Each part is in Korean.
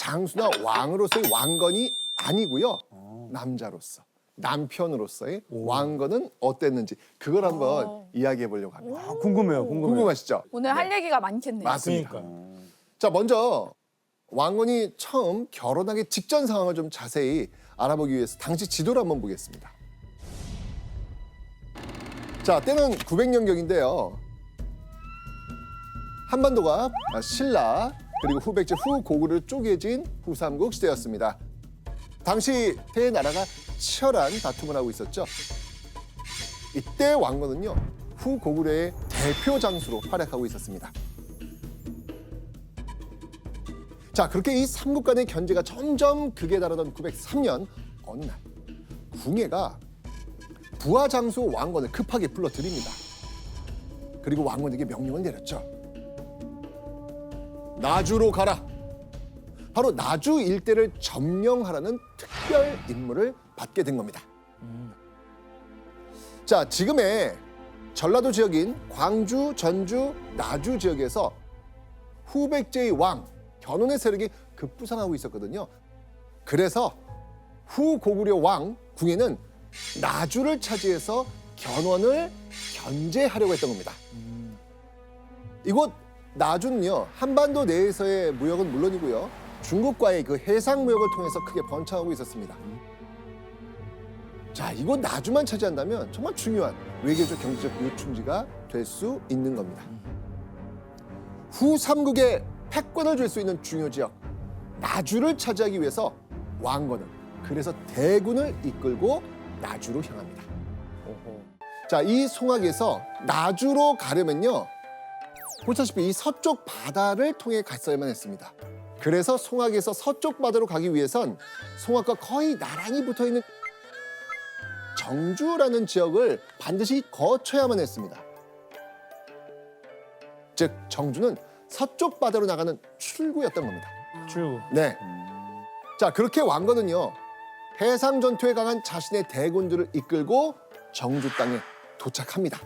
장수나 왕으로서의 왕건이 아니고요. 남자로서, 남편으로서의 왕건은 어땠는지 그걸 한번 이야기해 보려고 합니다. 아, 궁금해요, 궁금해요. 궁금하시죠? 오늘 할 얘기가 많겠네요. 맞습니다. 그러니까. 자, 먼저 왕건이 처음 결혼하기 직전 상황을 좀 자세히 알아보기 위해서 당시 지도를 한번 보겠습니다. 자, 때는 900년경인데요. 한반도가 신라 그리고 후백제 후고구려 쪼개진 후삼국 시대였습니다. 당시 세 나라가 치열한 다툼을 하고 있었죠. 이때 왕건은요, 후고구려의 대표 장수로 활약하고 있었습니다. 자, 그렇게 이 삼국 간의 견제가 점점 극에 달하던 903년 어느 날 궁예가 부하 장수 왕건을 급하게 불러들입니다. 그리고 왕건에게 명령을 내렸죠. 나주로 가라. 바로 나주 일대를 점령하라는 특별 임무를 받게 된 겁니다. 자, 지금의 전라도 지역인 광주, 전주, 나주 지역에서 후백제의 왕 견훤의 세력이 급부상하고 있었거든요. 그래서 후고구려 왕 궁예는 나주를 차지해서 견훤을 견제하려고 했던 겁니다. 이곳 나주는요, 한반도 내에서의 무역은 물론이고요, 중국과의 그 해상 무역을 통해서 크게 번창하고 있었습니다. 자, 이곳 나주만 차지한다면 정말 중요한 외교적 경제적 요충지가 될 수 있는 겁니다. 후삼국에 패권을 줄 수 있는 중요 지역 나주를 차지하기 위해서 왕건은 그래서 대군을 이끌고 나주로 향합니다. 자, 이 송악에서 나주로 가려면요, 보시다시피 이 서쪽 바다를 통해 갔어야만 했습니다. 그래서 송악에서 서쪽 바다로 가기 위해선 송악과 거의 나란히 붙어있는 정주라는 지역을 반드시 거쳐야만 했습니다. 즉, 정주는 서쪽 바다로 나가는 출구였던 겁니다. 출구. 네. 자, 그렇게 왕건은요, 해상 전투에 강한 자신의 대군들을 이끌고 정주 땅에 도착합니다.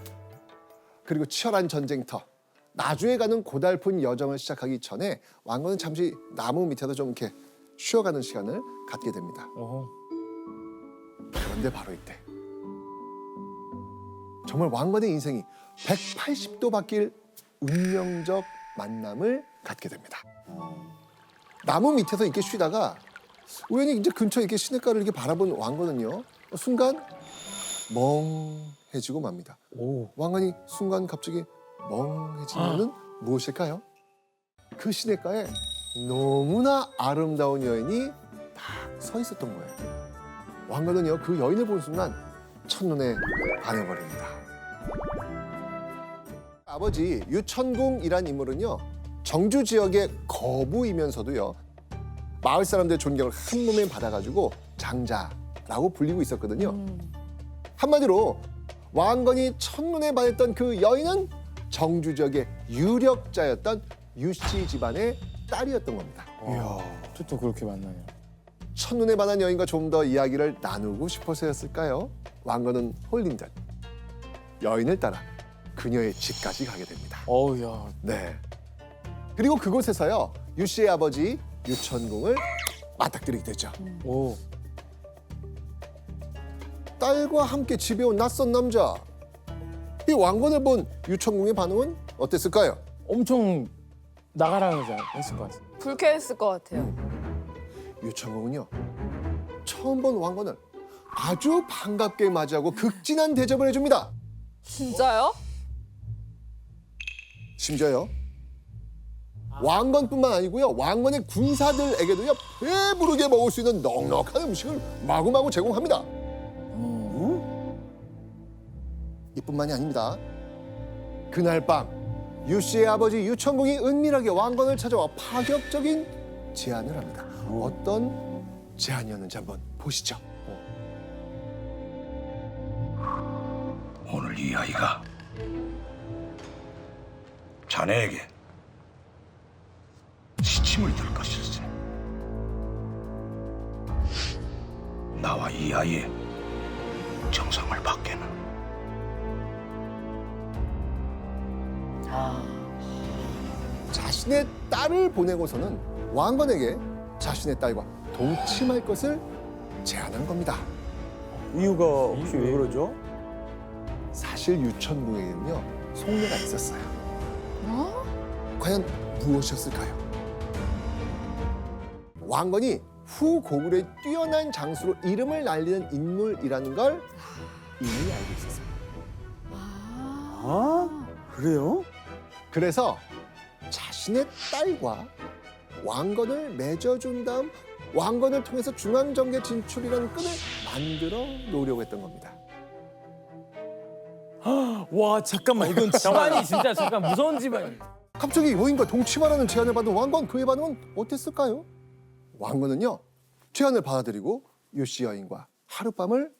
그리고 치열한 전쟁터 나주에 가는 고달픈 여정을 시작하기 전에 왕건은 잠시 나무 밑에서 좀 이렇게 쉬어가는 시간을 갖게 됩니다. 어허. 그런데 바로 이때 정말 왕건의 인생이 180도 바뀔 운명적 만남을 갖게 됩니다. 나무 밑에서 이렇게 쉬다가 우연히 이제 근처에 이렇게 시냇가를 이렇게 바라본 왕건은요, 순간 멍해지고 맙니다. 오. 왕건이 순간 갑자기 멍해진 이유는 무엇일까요? 그 시냇가에 너무나 아름다운 여인이 딱 서 있었던 거예요. 왕건은요, 그 여인을 본 순간 첫눈에 반해버립니다. 아버지 유천궁이란 인물은요, 정주 지역의 거부이면서도요, 마을 사람들의 존경을 한 몸에 받아가지고 장자라고 불리고 있었거든요. 한마디로 왕건이 첫눈에 반했던 그 여인은 정주 지역의 유력자였던 유씨 집안의 딸이었던 겁니다. 이야, 또 그렇게 만나요. 첫눈에 반한 여인과 좀 더 이야기를 나누고 싶어서였을까요? 왕건은 홀린 듯 여인을 따라 그녀의 집까지 가게 됩니다. 어우야. 네. 그리고 그곳에서요, 유씨의 아버지 유천궁을 맞닥뜨리게 되죠. 오. 딸과 함께 집에 온 낯선 남자. 이 왕건을 본 유천궁의 반응은 어땠을까요? 엄청 나가라는 줄 했을 것 같아요. 불쾌했을 것 같아요. 유천궁은요, 처음 본 왕건을 아주 반갑게 맞이하고 극진한 대접을 해줍니다. 진짜요? 심지어요, 왕건뿐만 아니고요, 왕건의 군사들에게도요, 배부르게 먹을 수 있는 넉넉한 음식을 마구마구 제공합니다. 이뿐만이 아닙니다. 그날 밤 유씨의 아버지 유천궁이 은밀하게 왕건을 찾아와 파격적인 제안을 합니다. 어떤 제안이었는지 한번 보시죠. 오늘 이 아이가 자네에게 시침을 들 것일세. 나와 이 아이의 정상을 받게는 자신의 딸을 보내고서는 왕건에게 자신의 딸과 동침할 것을 제안한 겁니다. 이유가 혹시 왜 그러죠? 사실 유천궁에는요 속내가 있었어요. 과연 무엇이었을까요? 왕건이 후 고구려의 뛰어난 장수로 이름을 날리는 인물이라는 걸 이미 알고 있었습니다. 아, 그래요? 그래서 자신의 딸과 왕건을 맺어준 다음 왕건을 통해서 중앙정계 진출이라는 끈을 만들어 놓으려고 했던 겁니다. 와, 잠깐만. 이건 집안이 진짜 잠깐 무서운 집안이. 갑자기 여인과 동침하라는 제안을 받은 왕건, 그의 반응은 어땠을까요? 왕건은요 제안을 받아들이고 유씨 여인과 하룻밤을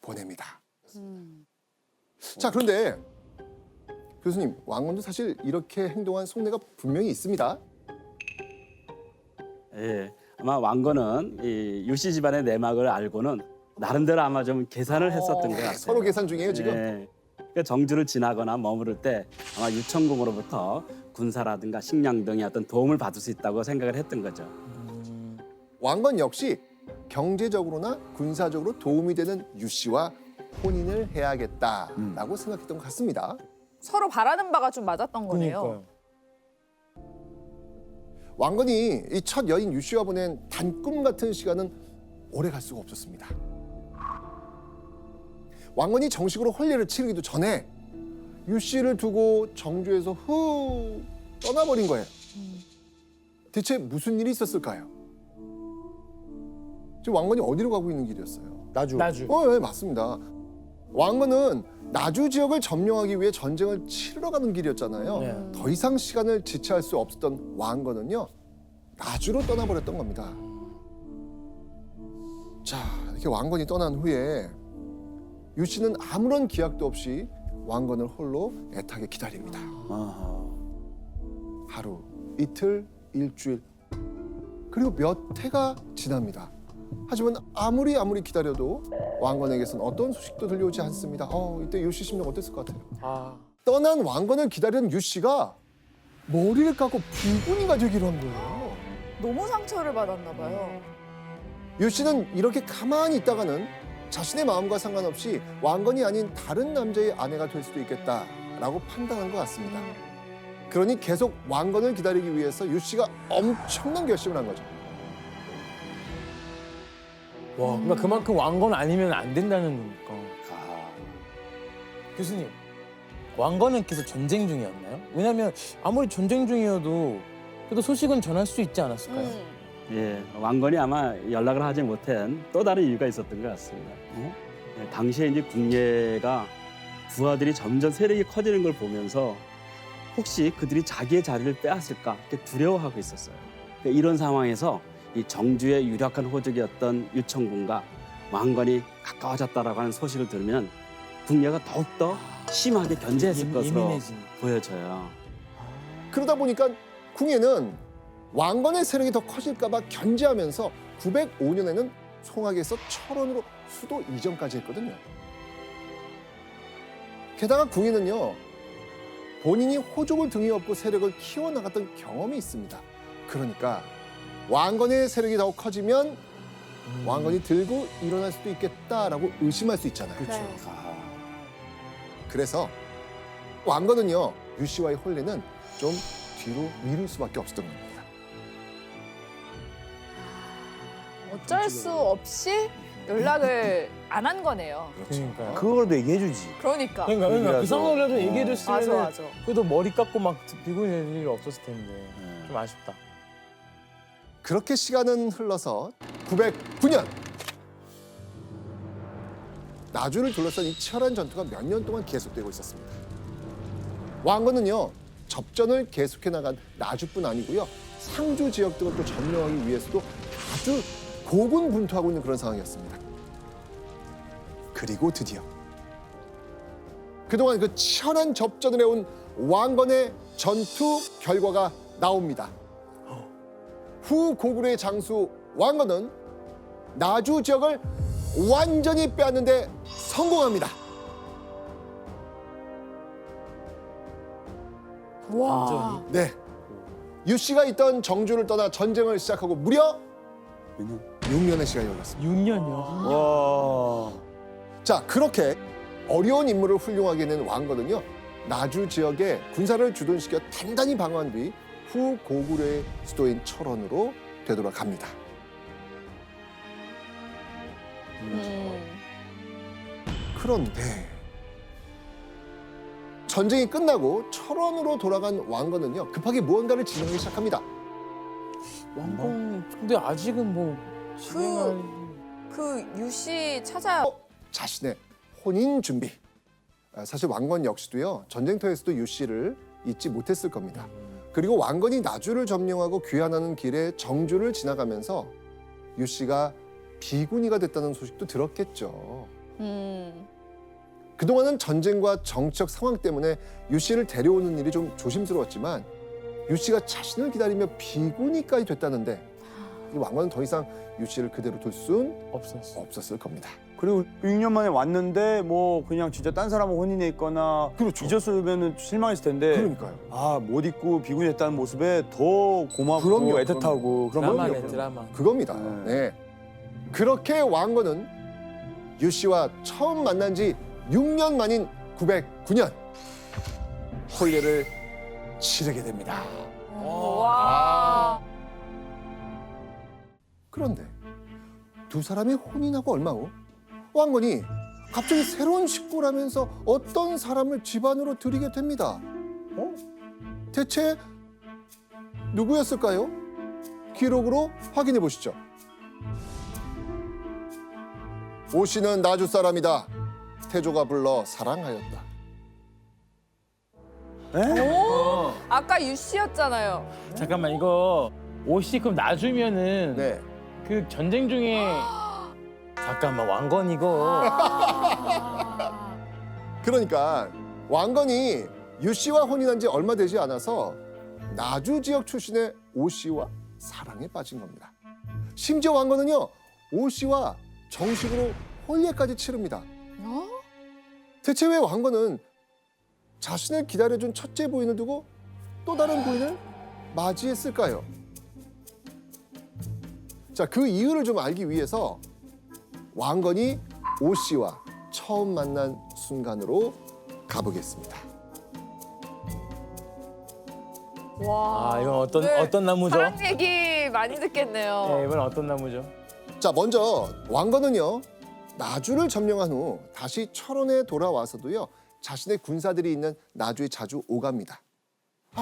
보냅니다. 자, 그런데 교수님, 왕건도 사실 이렇게 행동한 속내가 분명히 있습니다. 예, 아마 왕건은 이 유씨 집안의 내막을 알고는 나름대로 아마 좀 계산을 했었던 것 같아요. 서로 계산 중이에요 지금. 예, 그러니까 정주를 지나거나 머무를 때 아마 유천궁으로부터 군사라든가 식량 등의 어떤 도움을 받을 수 있다고 생각을 했던 거죠. 왕건 역시 경제적으로나 군사적으로 도움이 되는 유씨와 혼인을 해야겠다라고 생각했던 것 같습니다. 서로 바라는 바가 좀 맞았던 거네요. 그러니까요. 왕건이 이 첫 여인 유씨와 보낸 단꿈 같은 시간은 오래 갈 수가 없었습니다. 왕건이 정식으로婚礼를 치르기도 전에 유씨를 두고 정주에서 후 떠나버린 거예요. 대체 무슨 일이 있었을까요? 지금 왕건이 어디로 가고 있는 길이었어요? 나주. 네, 맞습니다. 왕건은 나주 지역을 점령하기 위해 전쟁을 치르러 가는 길이었잖아요. 네. 더 이상 시간을 지체할 수 없었던 왕건은요 나주로 떠나버렸던 겁니다. 자, 이렇게 왕건이 떠난 후에 유씨는 아무런 기약도 없이 왕건을 홀로 애타게 기다립니다. 아하. 하루, 이틀, 일주일, 그리고 몇 해가 지납니다. 하지만 아무리 기다려도 왕건에게서는 어떤 소식도 들려오지 않습니다. 이때 유씨 심정 어땠을 것 같아요? 아, 떠난 왕건을 기다리는 유씨가 머리를 깎고 빈군이가 되기로 한 거예요. 너무 상처를 받았나 봐요. 유씨는 이렇게 가만히 있다가는 자신의 마음과 상관없이 왕건이 아닌 다른 남자의 아내가 될 수도 있겠다라고 판단한 것 같습니다. 그러니 계속 왕건을 기다리기 위해서 유씨가 엄청난 결심을 한 거죠. 와, 그러니까 그만큼 왕건 아니면 안 된다는 거니까. 아, 교수님, 왕건은 계속 전쟁 중이었나요? 왜냐면 아무리 전쟁 중이어도 그래도 소식은 전할 수 있지 않았을까요? 예, 왕건이 아마 연락을 하지 못한 또 다른 이유가 있었던 것 같습니다. 예, 당시에 이제 궁예가 부하들이 점점 세력이 커지는 걸 보면서 혹시 그들이 자기의 자리를 빼앗을까 이렇게 두려워하고 있었어요. 그러니까 이런 상황에서 이 정주의 유력한 호적이었던 유천궁과 왕건이 가까워졌다라고 하는 소식을 들으면 궁예가 더욱더 심하게 견제했을 것으로 예민해진. 보여져요. 그러다 보니까 궁예는 왕건의 세력이 더 커질까 봐 견제하면서 905년에는 송악에서 철원으로 수도 이전까지 했거든요. 게다가 궁예는요 본인이 호족을 등에 업고 세력을 키워나갔던 경험이 있습니다. 그러니까 왕건의 세력이 더욱 커지면 왕건이 들고 일어날 수도 있겠다라고 의심할 수 있잖아요. 그렇죠. 네. 아, 그래서 왕건은요 유씨와의 혼례는 좀 뒤로 미룰 수밖에 없었던 겁니다. 어쩔 수 없이 연락을 안 한 거네요. 그러니까요. 그거라도 얘기해주지. 그러니까. 그러니까 그 얘기라도. 상황이라도 얘기를 맞아, 했으면 맞아. 그래도 머리 깎고 막 비고 이럴 일 없었을 텐데 네. 좀 아쉽다. 그렇게 시간은 흘러서 909년 나주를 둘러싼 이 치열한 전투가 몇 년 동안 계속되고 있었습니다. 왕건은요 접전을 계속해 나간 나주뿐 아니고요 상주 지역 등을 또 점령하기 위해서도 아주 고군분투하고 있는 그런 상황이었습니다. 그리고 드디어 그동안 그 치열한 접전을 해온 왕건의 전투 결과가 나옵니다. 후 고구려의 장수 왕건은 나주 지역을 완전히 빼앗는 데 성공합니다. 와. 네, 유씨가 있던 정주를 떠나 전쟁을 시작하고 무려 몇 년? 6년의 시간이 걸렸습니다. 6년이요. 와. 자, 그렇게 어려운 임무를 훌륭하게 해낸 왕건은요, 나주 지역에 군사를 주둔시켜 단단히 방어한 뒤 후 고구려의 수도인 철원으로 되돌아갑니다. 그런데 전쟁이 끝나고 철원으로 돌아간 왕건은요, 급하게 무언가를 진행하기 시작합니다. 왕건 근데 아직은 뭐 진행할 그 유씨 찾아야 자신의 혼인 준비. 사실 왕건 역시도요, 전쟁터에서도 유 씨를 잊지 못했을 겁니다. 그리고 왕건이 나주를 점령하고 귀환하는 길에 정주를 지나가면서 유 씨가 비구니가 됐다는 소식도 들었겠죠. 그동안은 전쟁과 정치적 상황 때문에 유 씨를 데려오는 일이 좀 조심스러웠지만 유 씨가 자신을 기다리며 비구니까지 됐다는데 이 왕건은 더 이상 유 씨를 그대로 둘 수는 없었어. 없었을 겁니다. 그리고 6년 만에 왔는데 뭐 그냥 진짜 딴 사람하고 혼인해 있거나 그렇죠. 잊었으면 실망했을 텐데 그러니까요. 아, 못 잊고 비군했다는 모습에 더 고맙고 그럼요, 애틋하고 그런 드라마네 거죠. 드라마. 그겁니다. 네. 네. 그렇게 왕건은 유 씨와 처음 만난 지 6년 만인 909년 혼례를 치르게 됩니다. 와. 그런데 두 사람이 혼인하고 얼마 후 왕건이 갑자기 새로운 식구라면서 어떤 사람을 집안으로 들이게 됩니다. 대체 누구였을까요? 기록으로 확인해 보시죠. 오 씨는 나주 사람이다. 태조가 불러 사랑하였다. 아까 유씨였잖아요. 잠깐만 이거 옷이 그럼 놔주면은 네. 그 전쟁 중에 잠깐만 왕건 이거 그러니까 왕건이 유 씨와 혼인한 지 얼마 되지 않아서 나주 지역 출신의 오 씨와 사랑에 빠진 겁니다. 심지어 왕건은요, 오 씨와 정식으로 혼례까지 치릅니다. 대체 왜 왕건은 자신을 기다려준 첫째 부인을 두고 또 다른 부인을 맞이했을까요? 자, 그 이유를 좀 알기 위해서 왕건이 오 씨와 처음 만난 순간으로 가보겠습니다. 와. 아 이건 어떤 네. 어떤 나무죠? 사랑 얘기 많이 듣겠네요. 네, 이건 어떤 나무죠? 자, 먼저 왕건은요, 나주를 점령한 후 다시 철원에 돌아와서도요, 자신의 군사들이 있는 나주에 자주 오갑니다.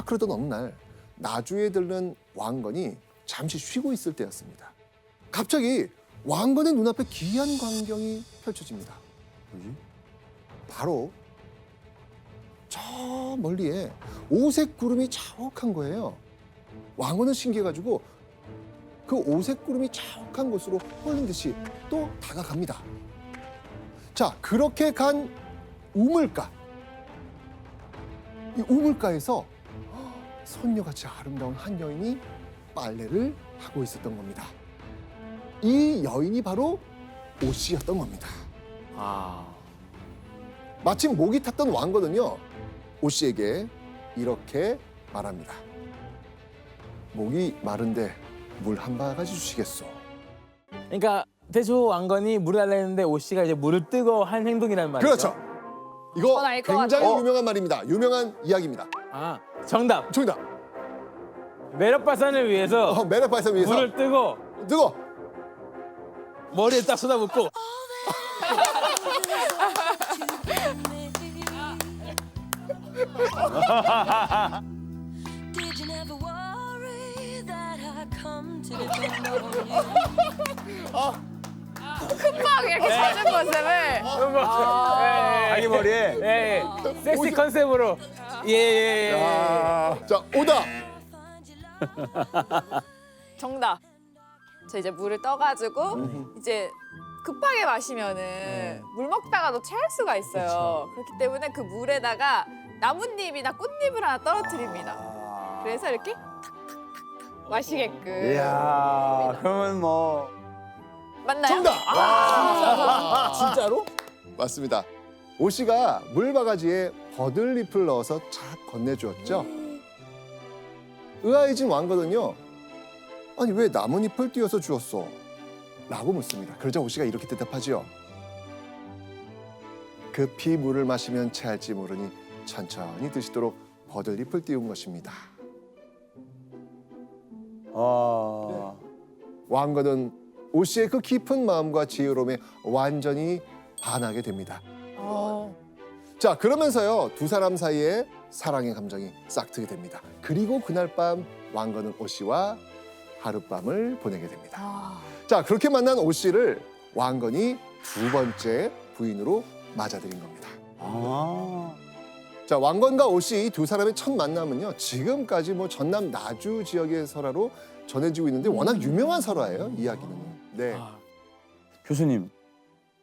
그러던 어느 날 나주에 들른 왕건이 잠시 쉬고 있을 때였습니다. 갑자기 왕건의 눈앞에 기이한 광경이 펼쳐집니다. 뭐지? 바로 저 멀리에 오색 구름이 자욱한 거예요. 왕건은 신기해가지고 그 오색 구름이 자욱한 곳으로 홀린 듯이 또 다가갑니다. 자, 그렇게 간 우물가. 이 우물가에서 선녀같이 아름다운 한 여인이 빨래를 하고 있었던 겁니다. 이 여인이 바로 오 씨였던 겁니다. 아 마침 목이 탔던 왕건은요, 오 씨에게 이렇게 말합니다. 목이 마른데 물 한 바가지 주시겠소. 그러니까 태조 왕건이 물을 달라 했는데 오 씨가 이제 물을 뜨거 한 행동이란 말이죠. 그렇죠. 이거 전 알 것 굉장히 같아요. 유명한 말입니다. 유명한 이야기입니다. 아 정답. 정답. 매력 발산을 위해서 매력 발산 위해서 물을 뜨고 뜨거. 머리에 딱 쏟아붓고 Did you never worry that I come to depend on you? 막 이렇게 젖은 모습을. 자기 머리에 예, 섹시 컨셉으로 예. 자, 오다. 정답. 저 이제 물을 떠가지고 이제 급하게 마시면은 물 먹다가도 체할 수가 있어요. 그렇기 때문에 그 물에다가 나뭇잎이나 꽃잎을 하나 떨어뜨립니다. 그래서 이렇게 탁탁탁탁 마시게끔. 이야, 그러면 뭐 맞나요? 정답. 진짜로? 맞습니다. 오 씨가 물 바가지에 버들잎을 넣어서 착 건네주었죠. 의아해진 왕건은요, 아니 왜 나뭇잎을 띄어서 주었소? 라고 묻습니다. 그러자 오씨가 이렇게 대답하지요. 급히 물을 마시면 체할지 모르니 천천히 드시도록 버들잎을 띄운 것입니다. 아, 왕건은 오씨의 그 깊은 마음과 지혜로움에 완전히 반하게 됩니다. 자, 그러면서요 두 사람 사이에 사랑의 감정이 싹트게 됩니다. 그리고 그날 밤 왕건은 오씨와 하룻밤을 보내게 됩니다. 자, 그렇게 만난 오씨를 왕건이 두 번째 부인으로 맞아들인 겁니다. 아, 자, 왕건과 오씨 두 사람의 첫 만남은요 지금까지 뭐 전남 나주 지역의 설화로 전해지고 있는데 워낙 유명한 설화예요, 이야기는. 네. 교수님.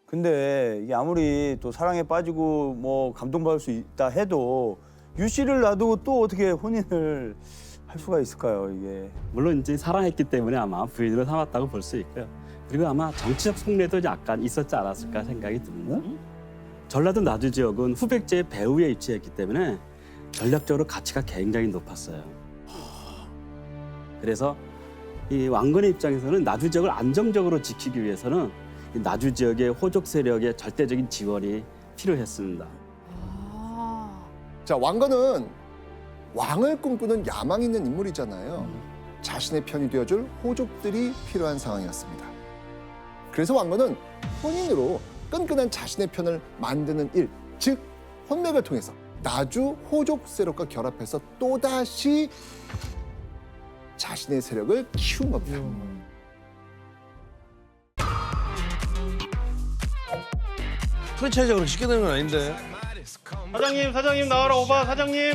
근데 이게 아무리 또 사랑에 빠지고 뭐 감동받을 수 있다 해도 유 씨를 놔두고 또 어떻게 혼인을 할 수가 있을까요, 이게? 물론 이제 사랑했기 때문에 아마 부인으로 삼았다고 볼 수 있고요. 그리고 아마 정치적 속내도 약간 있었지 않았을까 생각이 듭니다. 전라도 나주 지역은 후백제의 배후에 위치했기 때문에 전략적으로 가치가 굉장히 높았어요. 그래서 이 왕건의 입장에서는 나주 지역을 안정적으로 지키기 위해서는 이 나주 지역의 호족 세력의 절대적인 지원이 필요했습니다. 자, 왕건은 왕을 꿈꾸는 야망 있는 인물이잖아요. 자신의 편이 되어줄 호족들이 필요한 상황이었습니다. 그래서 왕건은 혼인으로 끈끈한 자신의 편을 만드는 일, 즉 혼맥을 통해서 나주 호족 세력과 결합해서 또다시 자신의 세력을 키운 겁니다. 프랜차이즈가 그렇게 쉽게 되는 건 아닌데. 사장님 나와라 오바 사장님.